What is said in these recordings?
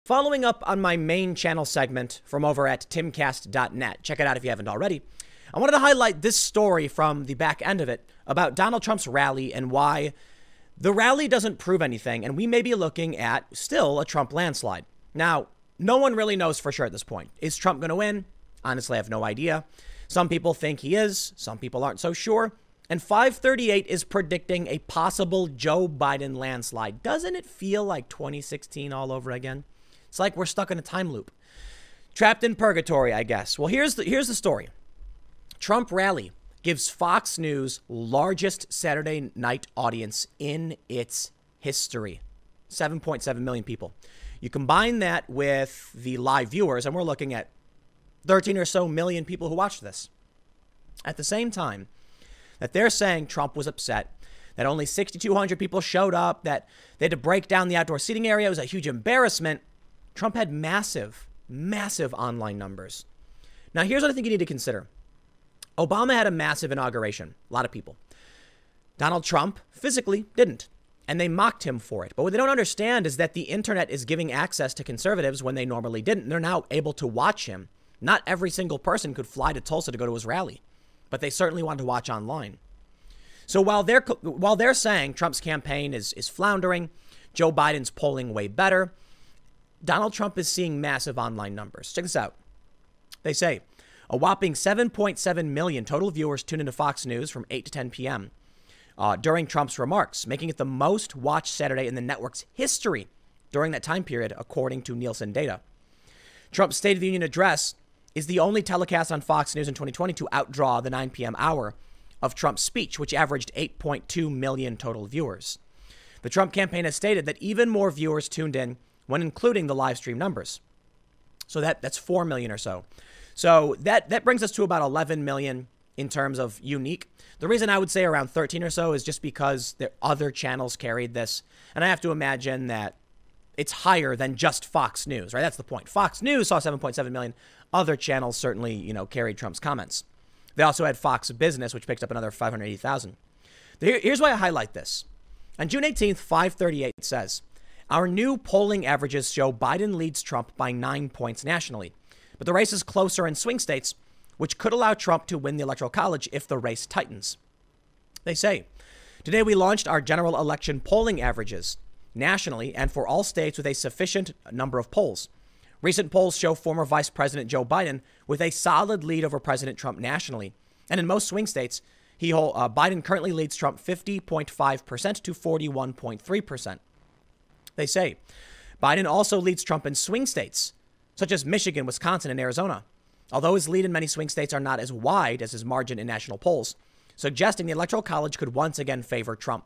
Following up on my main channel segment from over at timcast.net, check it out if you haven't already, I wanted to highlight this story from the back end of it about Donald Trump's rally and why the rally doesn't prove anything, and we may be looking at still a Trump landslide. Now, no one really knows for sure at this point. Is Trump going to win? Honestly, I have no idea. Some people think he is. Some people aren't so sure. And 538 is predicting a possible Joe Biden landslide. Doesn't it feel like 2016 all over again? It's like we're stuck in a time loop. Trapped in purgatory, I guess. Well, here's the story. Trump rally gives Fox News largest Saturday night audience in its history. 7.7 million people. You combine that with the live viewers, and we're looking at 13 or so million people who watched this. At the same time that they're saying Trump was upset, that only 6,200 people showed up, that they had to break down the outdoor seating area, it was a huge embarrassment. Trump had massive online numbers. Now, here's what I think you need to consider. Obama had a massive inauguration, a lot of people. Donald Trump physically didn't, and they mocked him for it. But what they don't understand is that the internet is giving access to conservatives when they normally didn't. They're now able to watch him. Not every single person could fly to Tulsa to go to his rally, but they certainly wanted to watch online. So while they're saying Trump's campaign is floundering, Joe Biden's polling way better, Donald Trump is seeing massive online numbers. Check this out. They say a whopping 7.7 million total viewers tuned into Fox News from 8 to 10 p.m. During Trump's remarks, making it the most watched Saturday in the network's history during that time period, according to Nielsen data. Trump's State of the Union address is the only telecast on Fox News in 2020 to outdraw the 9 p.m. hour of Trump's speech, which averaged 8.2 million total viewers. The Trump campaign has stated that even more viewers tuned in when including the live stream numbers. So that's 4 million or so. So that brings us to about 11 million in terms of unique. The reason I would say around 13 or so is just because the other channels carried this. And I have to imagine that it's higher than just Fox News, right? That's the point. Fox News saw 7.7 million. Other channels certainly, carried Trump's comments. They also had Fox Business, which picked up another 580,000. Here's why I highlight this. On June 18th, 538 says, our new polling averages show Biden leads Trump by 9 points nationally, but the race is closer in swing states, which could allow Trump to win the Electoral College if the race tightens. They say, today we launched our general election polling averages nationally and for all states with a sufficient number of polls. Recent polls show former Vice President Joe Biden with a solid lead over President Trump nationally. And in most swing states, Biden currently leads Trump 50.5% to 41.3%. They say Biden also leads Trump in swing states, such as Michigan, Wisconsin, and Arizona, although his lead in many swing states are not as wide as his margin in national polls, suggesting the Electoral College could once again favor Trump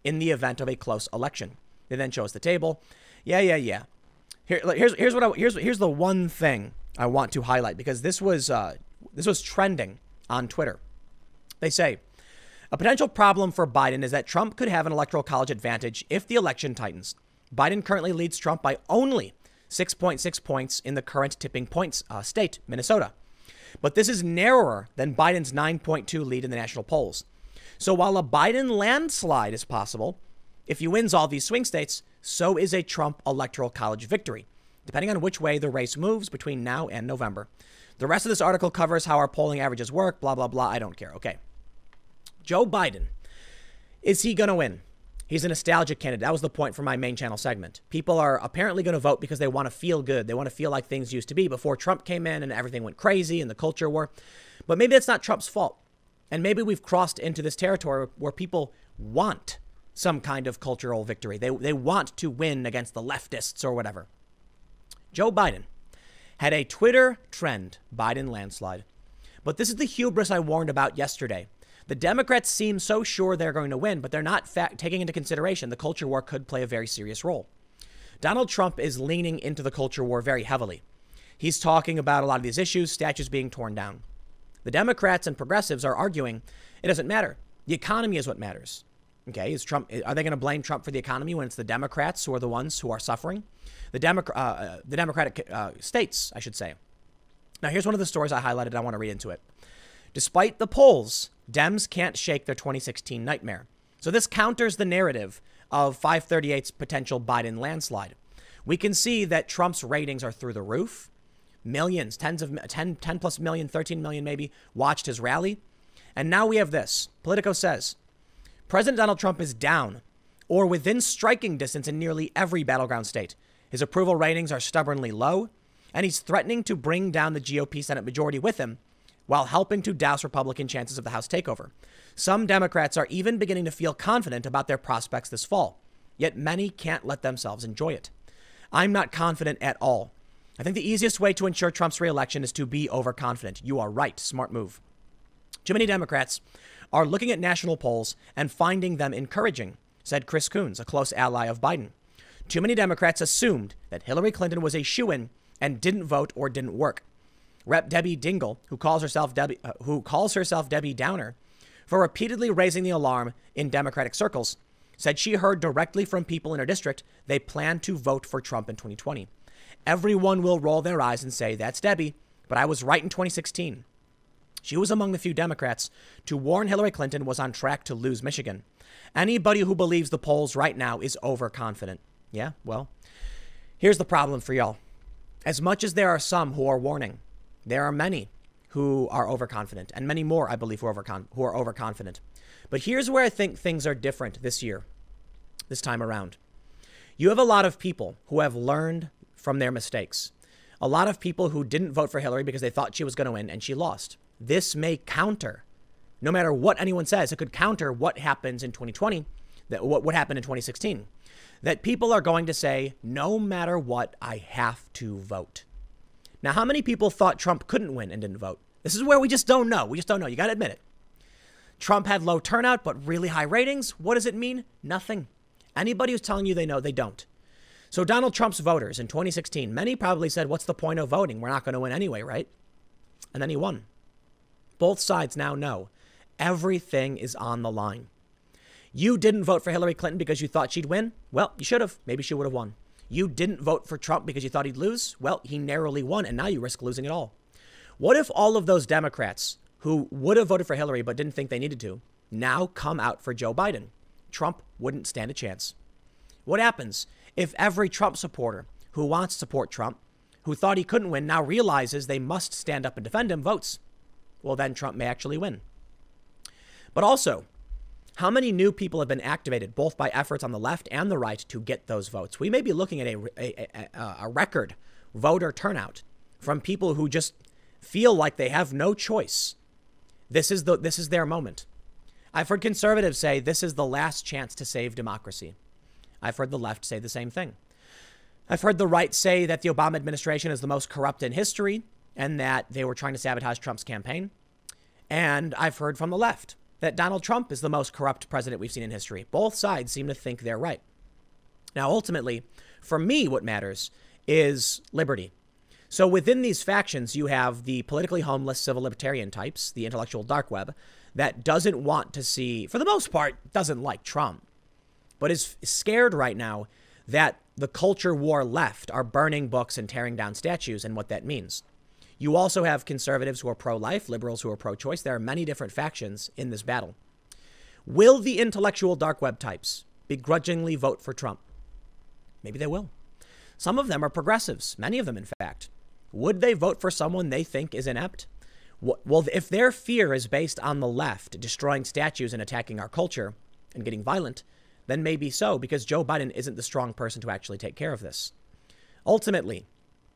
in the event of a close election. They then show us the table. Yeah. Here's the one thing I want to highlight, because this was trending on Twitter. They say a potential problem for Biden is that Trump could have an Electoral College advantage if the election tightens. Biden currently leads Trump by only 6.6 points in the current tipping points state, Minnesota. But this is narrower than Biden's 9.2 lead in the national polls. So while a Biden landslide is possible, if he wins all these swing states, so is a Trump Electoral College victory, depending on which way the race moves between now and November. The rest of this article covers how our polling averages work, blah, blah, blah. I don't care. Okay. Joe Biden. Is he going to win? He's a nostalgic candidate. That was the point for my main channel segment. People are apparently going to vote because they want to feel good. They want to feel like things used to be before Trump came in and everything went crazy and the culture war. But maybe it's not Trump's fault. And maybe we've crossed into this territory where people want some kind of cultural victory. They want to win against the leftists or whatever. Joe Biden had a Twitter trend Biden landslide. But this is the hubris I warned about yesterday. The Democrats seem so sure they're going to win, but they're not taking into consideration the culture war could play a very serious role. Donald Trump is leaning into the culture war very heavily. He's talking about a lot of these issues, statues being torn down. The Democrats and progressives are arguing it doesn't matter. The economy is what matters. Okay, are they going to blame Trump for the economy when it's the Democrats who are the ones who are suffering? The Democratic states, I should say. Now, here's one of the stories I highlighted. I want to read into it. Despite the polls, Dems can't shake their 2016 nightmare. So this counters the narrative of 538's potential Biden landslide. We can see that Trump's ratings are through the roof. Millions, 10 plus million, 13 million maybe, watched his rally. And now we have this. Politico says, President Donald Trump is down or within striking distance in nearly every battleground state. His approval ratings are stubbornly low, and he's threatening to bring down the GOP Senate majority with him while helping to douse Republican chances of the House takeover. Some Democrats are even beginning to feel confident about their prospects this fall, yet many can't let themselves enjoy it. I'm not confident at all. I think the easiest way to ensure Trump's reelection is to be overconfident. You are right. Smart move. Too many Democrats are looking at national polls and finding them encouraging, said Chris Coons, a close ally of Biden. Too many Democrats assumed that Hillary Clinton was a shoo-in and didn't vote or didn't work. Rep. Debbie Dingell, who calls herself Debbie Downer, for repeatedly raising the alarm in Democratic circles, said she heard directly from people in her district they plan to vote for Trump in 2020. Everyone will roll their eyes and say, that's Debbie, but I was right in 2016. She was among the few Democrats to warn Hillary Clinton was on track to lose Michigan. Anybody who believes the polls right now is overconfident. Yeah, well, here's the problem for y'all. As much as there are some who are warning, there are many who are overconfident, and many more, I believe, who are overconfident. But here's where I think things are different this year, this time around. You have a lot of people who have learned from their mistakes. A lot of people who didn't vote for Hillary because they thought she was going to win and she lost. This may counter, no matter what anyone says, it could counter what happens in 2020, what happened in 2016. That people are going to say, no matter what, I have to vote. Now, how many people thought Trump couldn't win and didn't vote? This is where we just don't know. We just don't know. You got to admit it. Trump had low turnout, but really high ratings. What does it mean? Nothing. Anybody who's telling you they know, they don't. So Donald Trump's voters in 2016, many probably said, what's the point of voting? We're not going to win anyway, right? And then he won. Both sides now know everything is on the line. You didn't vote for Hillary Clinton because you thought she'd win? Well, you should have. Maybe she would have won. You didn't vote for Trump because you thought he'd lose? Well, he narrowly won, and now you risk losing it all. What if all of those Democrats who would have voted for Hillary but didn't think they needed to now come out for Joe Biden? Trump wouldn't stand a chance. What happens if every Trump supporter who wants to support Trump, who thought he couldn't win, now realizes they must stand up and defend him, votes? Well, then Trump may actually win. But also, how many new people have been activated, both by efforts on the left and the right, to get those votes? We may be looking at a record voter turnout from people who just feel like they have no choice. This is their moment. I've heard conservatives say this is the last chance to save democracy. I've heard the left say the same thing. I've heard the right say that the Obama administration is the most corrupt in history and that they were trying to sabotage Trump's campaign. And I've heard from the left that Donald Trump is the most corrupt president we've seen in history. Both sides seem to think they're right. Now, ultimately, for me, what matters is liberty. So within these factions, you have the politically homeless civil libertarian types, the intellectual dark web, that doesn't want to see, for the most part, doesn't like Trump, but is scared right now that the culture war left are burning books and tearing down statues and what that means. You also have conservatives who are pro-life, liberals who are pro-choice. There are many different factions in this battle. Will the intellectual dark web types begrudgingly vote for Trump? Maybe they will. Some of them are progressives, many of them, in fact. Would they vote for someone they think is inept? Well, if their fear is based on the left destroying statues and attacking our culture and getting violent, then maybe so, because Joe Biden isn't the strong person to actually take care of this. Ultimately,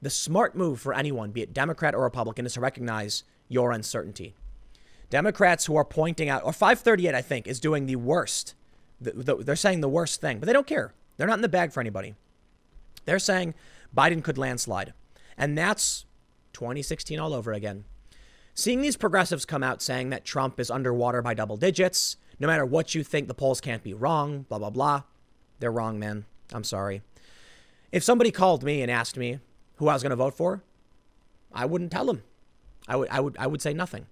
the smart move for anyone, be it Democrat or Republican, is to recognize your uncertainty. Democrats who are pointing out, or 538, I think, is doing the worst. They're saying the worst thing, but they don't care. They're not in the bag for anybody. They're saying Biden could landslide. And that's 2016 all over again. Seeing these progressives come out saying that Trump is underwater by double digits, no matter what you think, the polls can't be wrong, blah, blah, blah. They're wrong, man. I'm sorry. If somebody called me and asked me who I was going to vote for, I wouldn't tell them. I would say nothing.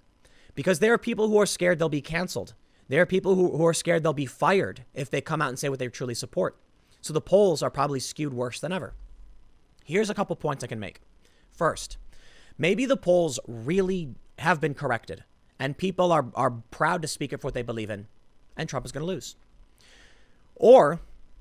Because there are people who are scared they'll be canceled. There are people who are scared they'll be fired if they come out and say what they truly support. So the polls are probably skewed worse than ever. Here's a couple points I can make. First, maybe the polls really have been corrected and people are proud to speak up for what they believe in, and Trump is going to lose. Or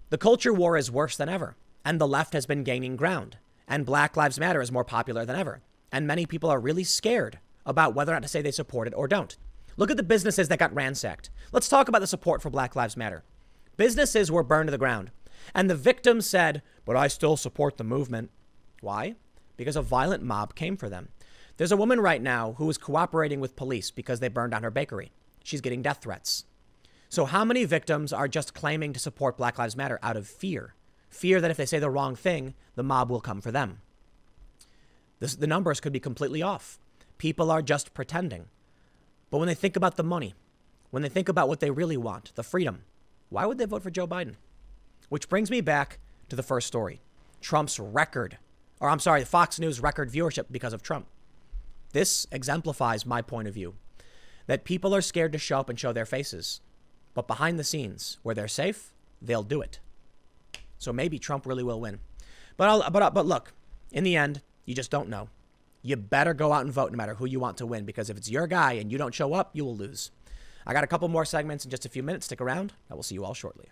the culture war is worse than ever. And the left has been gaining ground. And Black Lives Matter is more popular than ever. And many people are really scared about whether or not to say they support it or don't. Look at the businesses that got ransacked. Let's talk about the support for Black Lives Matter. Businesses were burned to the ground. And the victims said, but I still support the movement. Why? Because a violent mob came for them. There's a woman right now who is cooperating with police because they burned down her bakery. She's getting death threats. So how many victims are just claiming to support Black Lives Matter out of fear? Fear that if they say the wrong thing, the mob will come for them. The numbers could be completely off. People are just pretending. But when they think about the money, when they think about what they really want, the freedom, why would they vote for Joe Biden? Which brings me back to the first story. Fox News record viewership because of Trump. This exemplifies my point of view, that people are scared to show up and show their faces. But behind the scenes, where they're safe, they'll do it. So maybe Trump really will win. But look, in the end, you just don't know. You better go out and vote no matter who you want to win, because if it's your guy and you don't show up, you will lose. I got a couple more segments in just a few minutes. Stick around. I will see you all shortly.